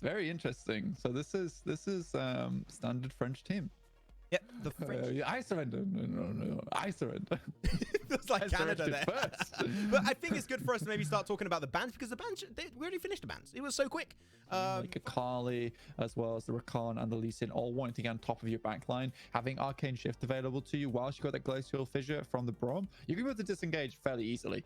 very interesting. So this is standard French team. Yep, the French. I surrender. No. I surrender. It's like Canada there. First. But I think it's good for us to maybe start talking about the bans, because the bans, we already finished the bans. It was so quick. Like a Carly, as well as the Rakan and the Lee Sin, all wanting to get on top of your backline, having Arcane Shift available to you whilst you got that Glacial Fissure from the Brom, you can be able to disengage fairly easily.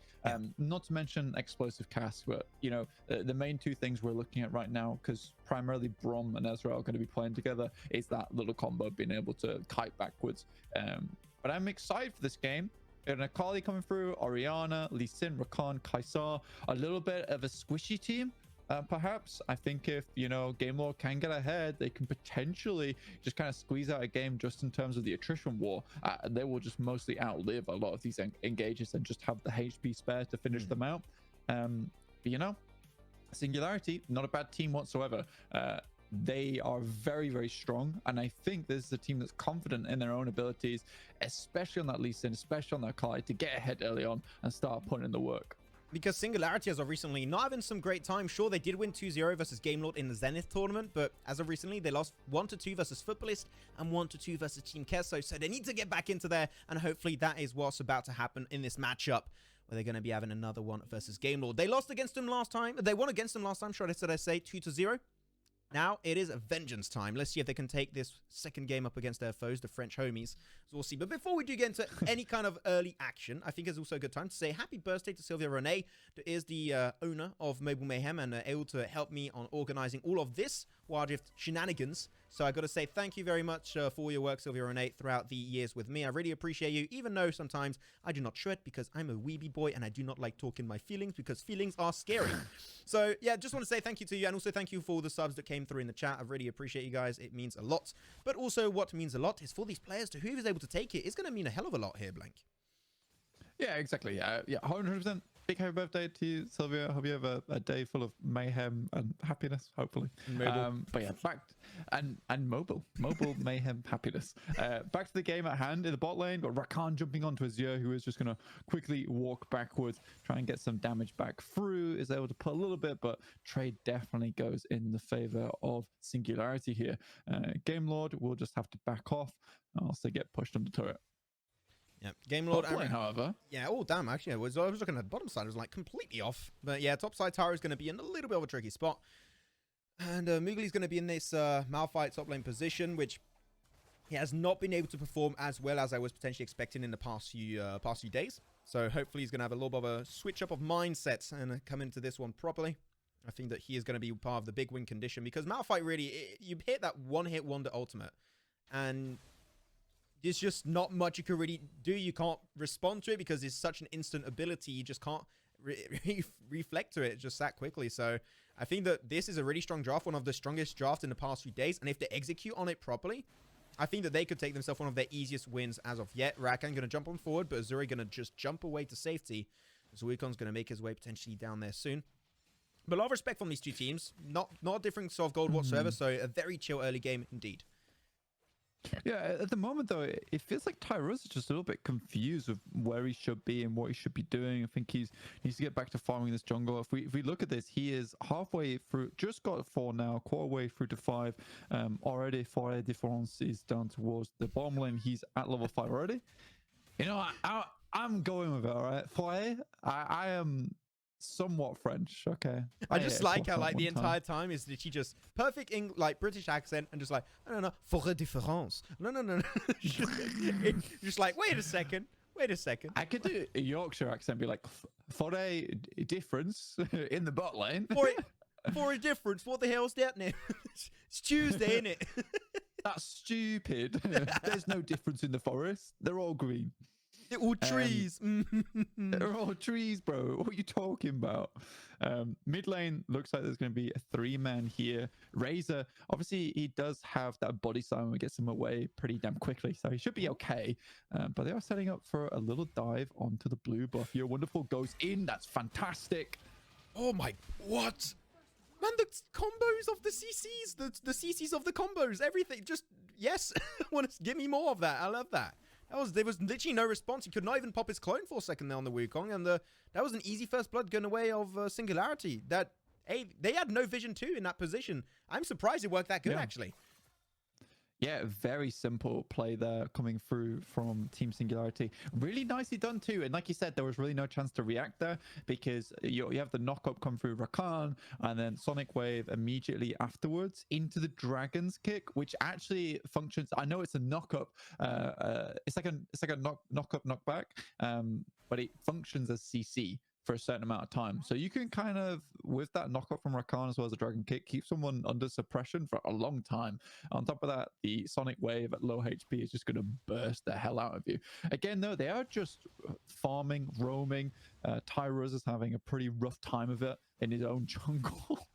Not to mention Explosive Cast, but you know, the main two things we're looking at right now, because primarily Brom and Ezreal are going to be playing together, is that little combo being able to kite backwards. But I'm excited for this game. And Akali coming through, Orianna, Lee Sin, Rakan, Kaisar, a little bit of a squishy team. Perhaps I think if Game Lord can get ahead, they can potentially just kind of squeeze out a game just in terms of the attrition war. They will just mostly outlive a lot of these engages and just have the HP spare to finish them out. But Singularity, not a bad team whatsoever. They are very, very strong, and I think this is a team that's confident in their own abilities, especially on that Lee Sin, especially on that Kai, to get ahead early on and start putting in the work. Because Singularity, as of recently, not having some great time. Sure, they did win 2-0 versus Game Lord in the Zenith tournament, but as of recently, they lost 1-2 versus Footballist and 1-2 versus Team Kesso, so they need to get back into there, and hopefully that is what's about to happen in this matchup, where they're going to be having another one versus Game Lord. They lost against them last time. They won against them last time, should I say, 2-0. Now it is vengeance time. Let's see if they can take this second game up against their foes, the French homies. So we'll see. But before we do get into any kind of early action, I think it's also a good time to say happy birthday to Sylvia Renee, who is the owner of Mobile Mayhem and able to help me on organizing all of this Wild Rift shenanigans. So I got to say thank you very much for all your work, Sylvia Renee, throughout the years with me. I really appreciate you, even though sometimes I do not show it because I'm a weeby boy and I do not like talking my feelings because feelings are scary. So yeah, just want to say thank you to you, and also thank you for all the subs that came through in the chat. I really appreciate you guys. It means a lot. But also what means a lot is for these players, to whoever's able to take it, it's going to mean a hell of a lot here, Blank. Yeah, exactly. Yeah, 100%. Big happy birthday to you, Sylvia. Hope you have a day full of mayhem and happiness, hopefully. But yeah, back and mobile mayhem happiness. Back to the game at hand in the bot lane. Got Rakan jumping onto Azure, who is just going to quickly walk backwards, try and get some damage back through. Is able to put a little bit, but trade definitely goes in the favor of Singularity here. Game Lord will just have to back off and also get pushed on the turret. Yeah, Game Lord. Top lane, however. Yeah, oh damn, actually, I was looking at the bottom side, I was like completely off. But yeah, top side Tara is going to be in a little bit of a tricky spot. And Moogli's going to be in this Malphite top lane position, which he has not been able to perform as well as I was potentially expecting in the past few days. So hopefully he's going to have a little bit of a switch up of mindsets and come into this one properly. I think that he is going to be part of the big win condition, because Malphite really, you hit that one-hit wonder ultimate, and there's just not much you can really do. You can't respond to it because it's such an instant ability. You just can't reflect to it just that quickly. So I think that this is a really strong draft, one of the strongest drafts in the past few days. And if they execute on it properly, I think that they could take themselves one of their easiest wins as of yet. Rakan going to jump on forward, but Azuri going to just jump away to safety. Zuikon's going to make his way potentially down there soon. But a lot of respect from these two teams. Not a different sort of gold whatsoever. So a very chill early game indeed. Yeah, at the moment, though, it feels like Tyros is just a little bit confused with where he should be and what he should be doing. I think he needs to get back to farming this jungle. If we look at this, he is halfway through, just got 4 now, quarter way through to 5. Already, Foray Difference is down towards the bottom lane. He's at level 5 already. I'm going with it, all right? Foray, I am somewhat French, okay. I just like how, like, the entire time is that she just perfect British accent and just like, I don't know, for a difference. No. Just like, wait a second. I could do a Yorkshire accent, be like, for a difference in the bot lane. For a difference, what the hell's that now? It's Tuesday, isn't it? That's stupid. There's no difference in the forest. They're all green. They're all trees. They're all trees, bro. What are you talking about? Mid lane looks like there's going to be a 3-man here. Razor, obviously, he does have that body slam that gets him away pretty damn quickly, so he should be okay. But they are setting up for a little dive onto the blue buff here. Wonderful goes in. That's fantastic. Oh my, what? Man, the combos of the CCs, the CCs of the combos, everything. Just, yes, give me more of that. I love that. There was literally no response. He could not even pop his clone for a second there on the Wukong, and that was an easy first blood gun away of Singularity. That they had no vision too in that position. I'm surprised it worked that good, actually. Yeah, very simple play there coming through from Team Singularity. Really nicely done too. And like you said, there was really no chance to react there because you have the knock-up come through Rakan and then Sonic Wave immediately afterwards into the Dragon's Kick, which actually functions. I know it's a knock-up. It's like a knock-up, knockback, but it functions as CC for a certain amount of time. So you can kind of, with that knockup from Rakan as well as a Dragon Kick, keep someone under suppression for a long time. On top of that, the Sonic Wave at low HP is just going to burst the hell out of you. Again, though, they are just farming, roaming. Tyros is having a pretty rough time of it in his own jungle.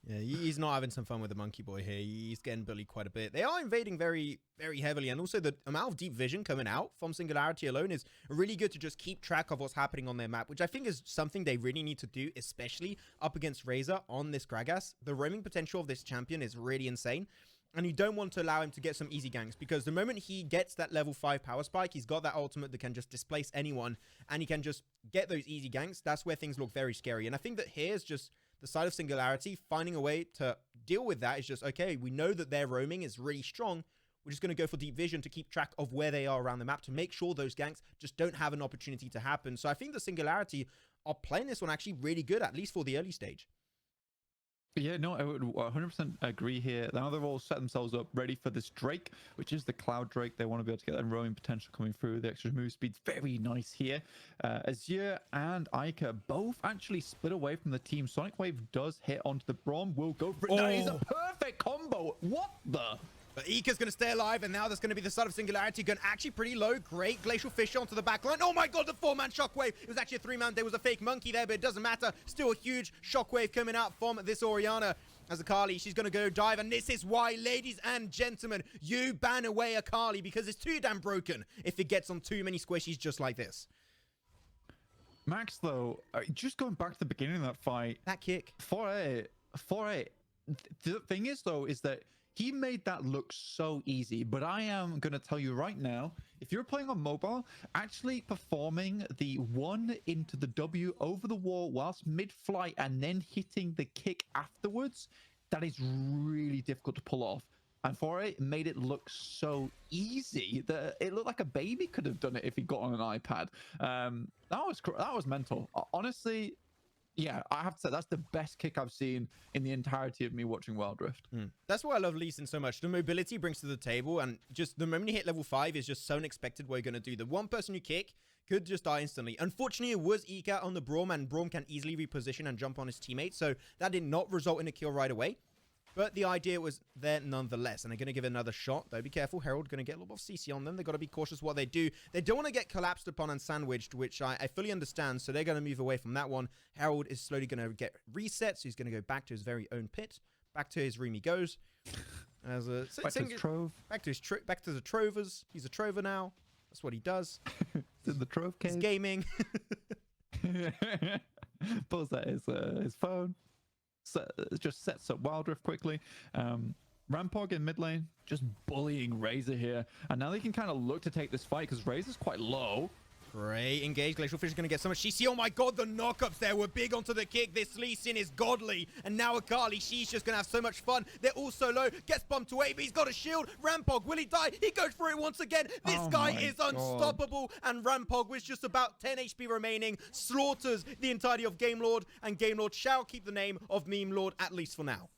Yeah, he's not having some fun with the monkey boy here. He's getting bullied quite a bit. They are invading very, very heavily. And also the amount of deep vision coming out from Singularity alone is really good to just keep track of what's happening on their map, which I think is something they really need to do, especially up against Razor on this Gragas. The roaming potential of this champion is really insane. And you don't want to allow him to get some easy ganks, because the moment he gets that level 5 power spike, he's got that ultimate that can just displace anyone, and he can just get those easy ganks. That's where things look very scary. And I think that here's just the side of Singularity finding a way to deal with that. Is just, okay, we know that their roaming is really strong. We're just going to go for deep vision to keep track of where they are around the map to make sure those ganks just don't have an opportunity to happen. So I think the Singularity are playing this one actually really good, at least for the early stage. Yeah, no, I would 100% agree here. Now they've all set themselves up ready for this Drake, which is the Cloud Drake. They want to be able to get that roaming potential coming through. The extra move speed's very nice here. Azure and Ica both actually split away from the team. Sonic Wave does hit onto the Brom. Will go for it. That is a perfect combo. What the? But Ika's going to stay alive, and now there's going to be the side of Singularity going actually pretty low. Great Glacial Fissure onto the back line. Oh my god, the 4-man Shockwave. It was actually a 3-man. There was a fake monkey there, but it doesn't matter. Still a huge Shockwave coming out from this Orianna. As Akali, she's going to go dive, and this is why, ladies and gentlemen, you ban away Akali, because it's too damn broken if it gets on too many squishies just like this. Max, though, just going back to the beginning of that fight. That kick. 4A. The thing is, though, is that he made that look so easy, but I am going to tell you right now, if you're playing on mobile, actually performing the 1 into the W over the wall whilst mid-flight and then hitting the kick afterwards, that is really difficult to pull off. And for it made it look so easy that it looked like a baby could have done it if he got on an iPad. That was mental. Honestly, yeah, I have to say, that's the best kick I've seen in the entirety of me watching Wild Rift. That's why I love Lee Sin so much. The mobility he brings to the table, and just the moment you hit level 5 is just so unexpected what you're going to do. The one person you kick could just die instantly. Unfortunately, it was Ika on the Braum, and Braum can easily reposition and jump on his teammate, so that did not result in a kill right away. But the idea was there nonetheless. And they're going to give it another shot. Though be careful. Herald going to get a little bit of CC on them. They've got to be cautious what they do. They don't want to get collapsed upon and sandwiched, which I fully understand. So they're going to move away from that one. Herald is slowly going to get reset. So he's going to go back to his very own pit. Back to his room he goes. As a, back to his trove. Back to the trovers. He's a trover now. That's what he does. It's in the trove cave. He's gaming. Pulls out his phone. Just sets up Wild Rift quickly. Rampog in mid lane, just bullying Razor here. And now they can kind of look to take this fight because Razor's quite low. Great engage. Glacial Fish is going to get so much CC. Oh my god, the knockups there were big onto the kick. This Lee Sin is godly. And now Akali, she's just going to have so much fun. They're all so low. Gets bumped away, but he's got a shield. Rampog, will he die? He goes for it once again. This guy is unstoppable. And Rampog, with just about 10 HP remaining, slaughters the entirety of Game Lord. And Game Lord shall keep the name of Meme Lord, at least for now.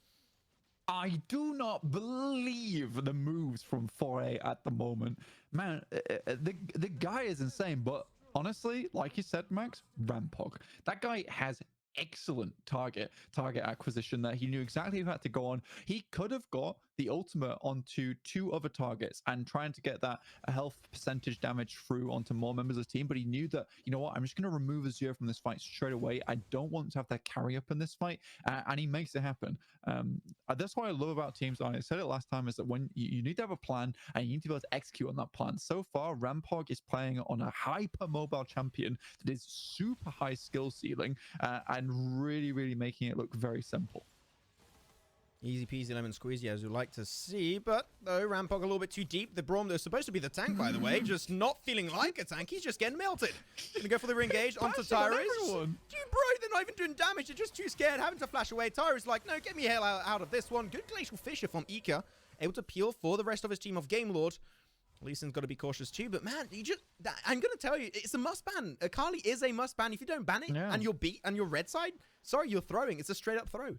I do not believe the moves from 4A at the moment. Man, the guy is insane, but honestly, like you said, Max, Rampog. That guy has excellent target acquisition there. He knew exactly who had to go on. He could have got the ultimate onto 2 other targets and trying to get that health percentage damage through onto more members of the team, but he knew that, you know what, I'm just going to remove Azure from this fight straight away. I don't want to have that carry up in this fight, and he makes it happen. That's what I love about teams. I said it last time, is that when you need to have a plan and you need to be able to execute on that plan. So far, Rampog is playing on a hyper mobile champion that is super high skill ceiling and really making it look very simple. Easy peasy lemon squeezy, as we like to see. But, though, Rampog a little bit too deep. The Braum, that's supposed to be the tank, by the way, just not feeling like a tank. He's just getting melted. Gonna go for the re-engage onto Tyrus. Dude, bro, they're not even doing damage. They're just too scared, having to flash away. Tyrus like, no, get me hell out of this one. Good Glacial Fissure from Ika. Able to peel for the rest of his team of Game Lord. Lee Sin's got to be cautious too, but man, I'm going to tell you, it's a must ban. Akali is a must ban. If you don't ban it and you're beat and you're red side, sorry, you're throwing. It's a straight up throw.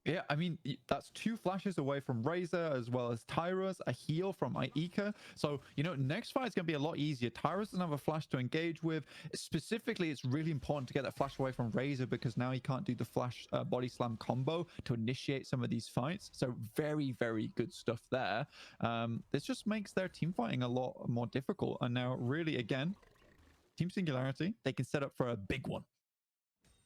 Yeah, I mean, that's 2 flashes away from Razor, as well as Tyrus, a heal from Aika. So, you know, next fight is going to be a lot easier. Tyrus doesn't have a flash to engage with. Specifically, it's really important to get that flash away from Razor, because now he can't do the flash body slam combo to initiate some of these fights. So very, very good stuff there. This just makes their team fighting a lot more difficult. And now, really, again, Team Singularity, they can set up for a big one.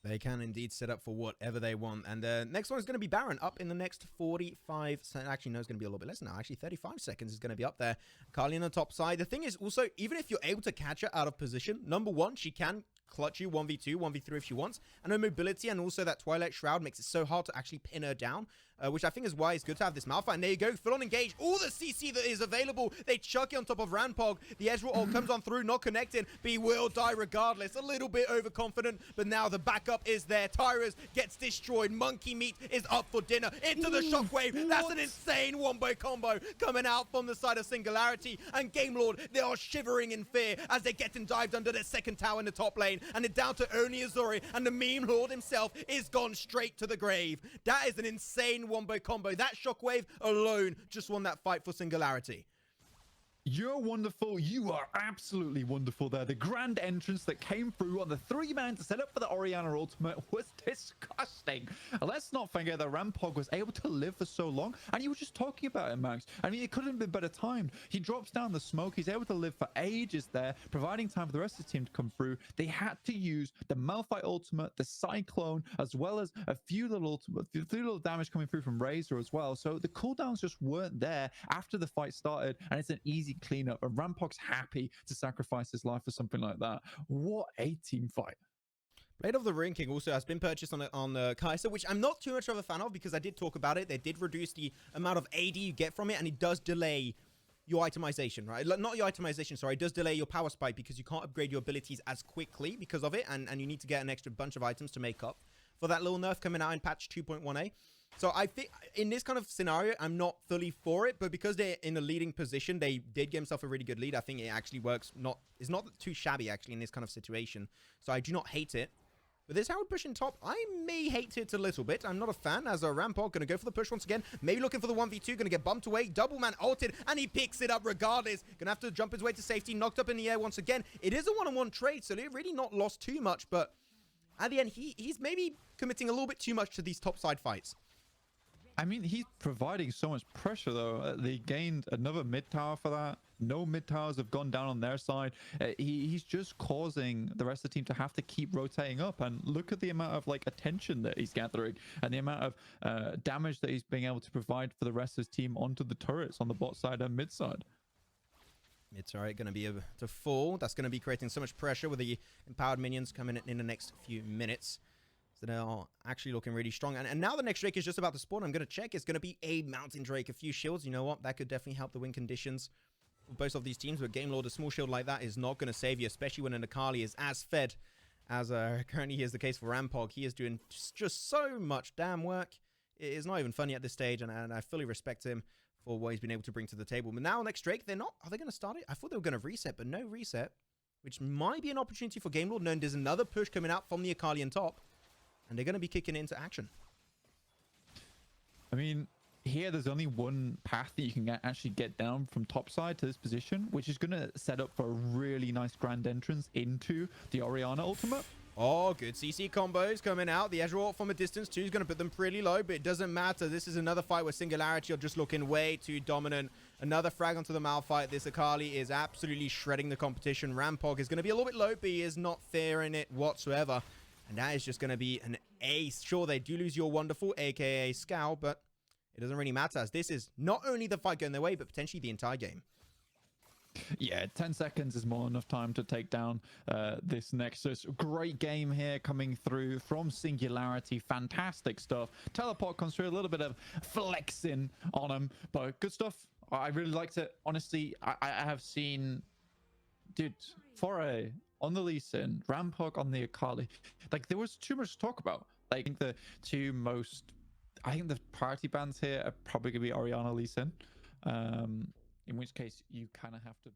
They can indeed set up for whatever they want. And next one is going to be Baron up in the next 45 seconds. Actually, no, it's going to be a little bit less now. Actually, 35 seconds is going to be up there. Carly on the top side. The thing is also, even if you're able to catch her out of position, number one, she can clutch you 1v2, 1v3 if she wants. And her mobility and also that Twilight Shroud makes it so hard to actually pin her down, which I think is why it's good to have this Malphite. And there you go, full on engage. All the CC that is available. They chuck it on top of Rampog. The Ezreal ult comes on through, not connected, but he will die regardless. A little bit overconfident, but now the backup is there. Tyrus gets destroyed. Monkey Meat is up for dinner. Into the Shockwave. That's an insane wombo combo coming out from the side of Singularity. And Game Lord, they are shivering in fear as they're getting dived under their second tower in the top lane. And it's down to only Azuri, and the meme lord himself is gone straight to the grave. That is an insane wombo combo. That Shockwave alone just won that fight for Singularity. You're wonderful. You are absolutely wonderful there. The grand entrance that came through on the 3-man to set up for the Orianna ultimate was disgusting. Let's not forget that Rampog was able to live for so long, and you were just talking about it, Max. I mean, it couldn't have been better timed. He drops down the smoke. He's able to live for ages there, providing time for the rest of the team to come through. They had to use the Malphite ultimate, the Cyclone, as well as a few little damage coming through from Razor as well. So the cooldowns just weren't there after the fight started, and it's an easy cleanup, and Rampog's happy to sacrifice his life for something like that. What a team fight. Blade of the Ruin King also has been purchased on Kai'Sa, which I'm not too much of a fan of, because I did talk about it. They did reduce the amount of AD you get from it, and it does delay your itemization, right? Not your itemization, sorry. It does delay your power spike, because you can't upgrade your abilities as quickly because of it, and you need to get an extra bunch of items to make up for that little nerf coming out in patch 2.1a. So I think in this kind of scenario, I'm not fully for it, but because they're in a leading position, they did give themselves a really good lead. I think it actually works. It's not too shabby, actually, in this kind of situation. So I do not hate it. But this Howard push in top, I may hate it a little bit. I'm not a fan, as a Rampog going to go for the push once again. Maybe looking for the 1v2, going to get bumped away. Double man ulted, and he picks it up regardless. Going to have to jump his way to safety. Knocked up in the air once again. It is a one-on-one trade, so they're really not lost too much. But at the end, he's maybe committing a little bit too much to these top side fights. I mean, he's providing so much pressure, though. They gained another mid tower for that. No mid towers have gone down on their side. He's just causing the rest of the team to have to keep rotating up. And look at the amount of attention that he's gathering, and the amount of damage that he's being able to provide for the rest of his team onto the turrets on the bot side and mid side. It's all right, going to be able to fall. That's going to be creating so much pressure with the empowered minions coming in the next few minutes. So they're actually looking really strong. And now the next Drake is just about to spawn. I'm going to check. It's going to be a Mountain Drake. A few shields. You know what? That could definitely help the win conditions for both of these teams. But Game Lord, a small shield like that is not going to save you, especially when an Akali is as fed as currently is the case for Rampog. He is doing just so much damn work. It is not even funny at this stage, and I fully respect him for what he's been able to bring to the table. But now next Drake, they're not. Are they going to start it? I thought they were going to reset, but no reset, which might be an opportunity for Game Lord, knowing there's another push coming out from the Akali on top. And they're going to be kicking into action. I mean, here there's only one path that you can actually get down from top side to this position, which is going to set up for a really nice grand entrance into the Orianna ultimate. Oh, good CC combos coming out. The Ezreal from a distance too is going to put them pretty low, but it doesn't matter. This is another fight where Singularity are just looking way too dominant. Another frag onto the Malphite. This Akali is absolutely shredding the competition. Rampog is going to be a little bit low, but he is not fearing it whatsoever. And that is just going to be an ace. Sure, they do lose your wonderful, a.k.a. Scowl, but it doesn't really matter, as this is not only the fight going their way, but potentially the entire game. Yeah, 10 seconds is more than enough time to take down this Nexus. Great game here coming through from Singularity. Fantastic stuff. Teleport comes through, a little bit of flexing on him, but good stuff. I really liked it. Honestly, I have seen, dude, Foray on the Lee Sin, Rampok on the Akali. Like, there was too much to talk about. Like, I think the two most, I think the party bans here are probably going to be Orianna, Lee Sin. In which case you kind of have to